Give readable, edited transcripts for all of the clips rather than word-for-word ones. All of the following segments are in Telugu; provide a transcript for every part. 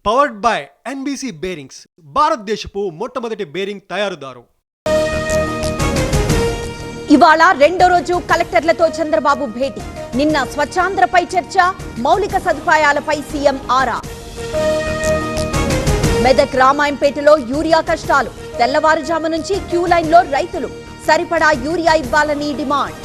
పవర్డ్ బై ఎన్బీసీ బేరింగ్స్, భారతదేశపు మొట్టమొదటి బేరింగ్ తయారుదారు. ఇవాళ రెండో రోజు కలెక్టర్లతో చంద్రబాబు భేటీ. నిన్న స్వచ్ఛాంధ్రపై చర్చ, మౌలిక సదుపాయాలపై సీఎం ఆరా. మెదక్ రామాయంపేటలో యూరియా కష్టాలు. తెల్లవారుజాము నుంచి క్యూ లైన్లో రైతులు. సరిపడా యూరియా ఇవ్వాలని డిమాండ్.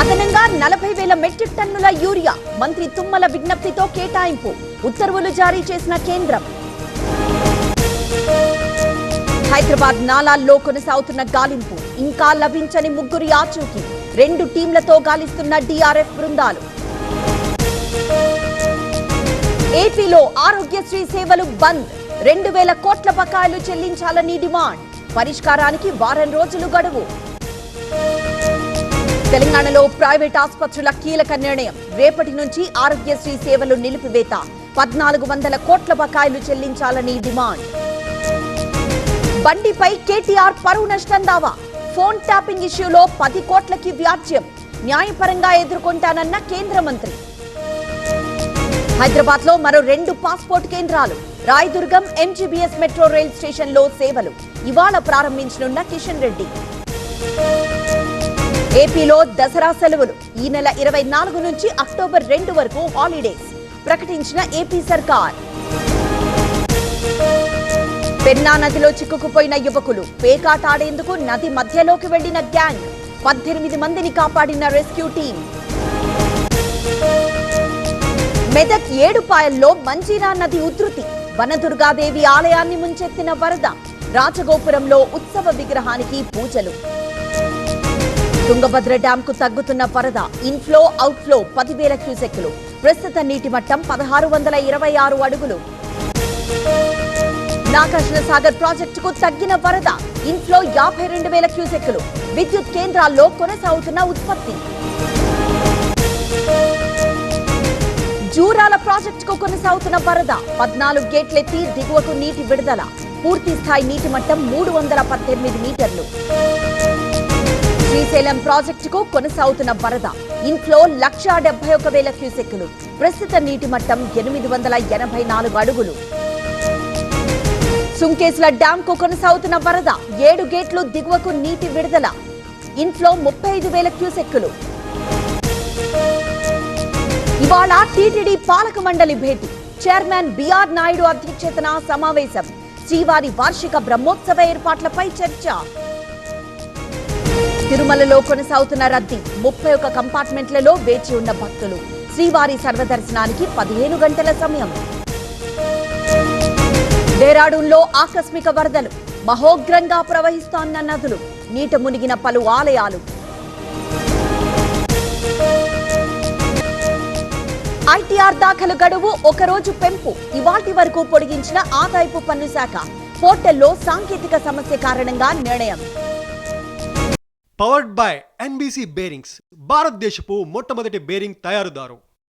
అదనంగా 40,000 మెట్రిక్ టన్నుల యూరియా మంత్రి తుమ్మల విజ్ఞప్తితో కేటాయింపు. ఉత్తర్వులు జారీ చేసిన కేంద్రం. హైదరాబాద్ నాలాల్లో కొనసాగుతున్న గాలింపు. ఇంకా లభించని ముగ్గురి ఆచూకీ. 2 టీంలతో గాలిస్తున్న డీఆర్ఎఫ్ బృందాలు. ఏపీలో ఆరోగ్యశ్రీ సేవలు బంద్. 2,000 కోట్ల బకాయిలు చెల్లించాలని డిమాండ్. పరిష్కారానికి వారం రోజులు గడువు. తెలంగాణలో ప్రైవేట్ ఆసుపత్రుల కీలక నిర్ణయం. రేపటి నుంచి ఆరోగ్యశ్రీ సేవలు నిలిపివేత. 1,400 కోట్ల బకాయిలు చెల్లించాలని డిమాండ్. బండిపై కేటీఆర్ పరువు నష్టం దావా. ఫోన్ ట్యాపింగ్ ఇష్యూలో 10 కోట్లకి వ్యాజ్యం. న్యాయపరంగా ఎదుర్కొంటానన్న కేంద్ర మంత్రి. హైదరాబాద్ లో మరో 2 పాస్పోర్ట్ కేంద్రాలు. Rayadurgam MGBS metro rail station లో సేవలు ఇవాళ ప్రారంభించనున్న కిషన్ రెడ్డి. ఏపీలో దసరా సెలవులు. ఈ నెల 24 నుంచి అక్టోబర్ 2 వరకు హాలిడేస్ ప్రకటించిన ఏపీ సర్కార్. పెన్నా నదిలో చిక్కుకుపోయిన యువకులు. పేకాటాడేందుకు నది మధ్యలోకి వెళ్లిన గ్యాంగ్. 18 మందిని కాపాడిన రెస్క్యూ టీం. మెదక్ ఏడుపాయల్లో మంజీరా నది ఉధృతి. వనదుర్గాదేవి ఆలయాన్ని ముంచెత్తిన వరద. రాజగోపురంలో ఉత్సవ విగ్రహానికి పూజలు. తుంగభద్ర డ్యాం కు తగ్గుతున్న వరద. Inflow outflow 10,000 క్యూసెక్కులు. ప్రస్తుత నీటి మట్టం 1,626 అడుగులు. నాగార్జున సాగర్ ప్రాజెక్టుకు తగ్గిన వరద. ఇన్ఫ్లో 52,000 క్యూసెక్కులు. విద్యుత్ కేంద్రాల్లో కొనసాగుతున్న ఉత్పత్తి. జూరాల ప్రాజెక్టుకు కొనసాగుతున్న వరద. 14 గేట్లెత్తి దిగువకు నీటి విడుదల. పూర్తి స్థాయి నీటి మట్టం 318 మీటర్లు. శ్రీశైలం ప్రాజెక్టుకు కొనసాగుతున్న వరద. ఇన్ఫ్లో 1,71,000 క్యూసెక్కులు. ప్రస్తుత నీటి మట్టం 884 అడుగులు. సుంకేశ్ల డ్యాం కు కొనసాగుతున్న వరద. 7 గేట్లు దిగువకు నీటి విడుదల. ఇన్ఫ్లో 35,000 క్యూసెక్కులు. ఇవాళ టీటీడీ పాలక మండలి భేటీ. చైర్మన్ బిఆర్ నాయుడు అధ్యక్షతన సమావేశం. శ్రీవారి వార్షిక బ్రహ్మోత్సవ ఏర్పాట్లపై చర్చ. తిరుమలలో కొనసాగుతున్న రద్దీ. 31 కంపార్ట్మెంట్లలో వేచి ఉన్న భక్తులు. శ్రీవారి సర్వదర్శనానికి 15 గంటల సమయం. డేరాడూన్లో ఆకస్మిక వరదలు. మహోగ్రంగా ప్రవహిస్తోన్న నదులు. నీట మునిగిన పలు ఆలయాలు. ఐటీఆర్ దాఖలు గడువు 1 రోజు పెంపు. ఇవాల్టి వరకు పొడిగించిన ఆదాయపు పన్ను శాఖ. పోర్టల్లో సాంకేతిక సమస్య కారణంగా నిర్ణయం. పవర్డ్ బై ఎన్బీసీ బేరింగ్స్, భారతదేశపు మొట్టమొదటి బేరింగ్ తయారుదారు.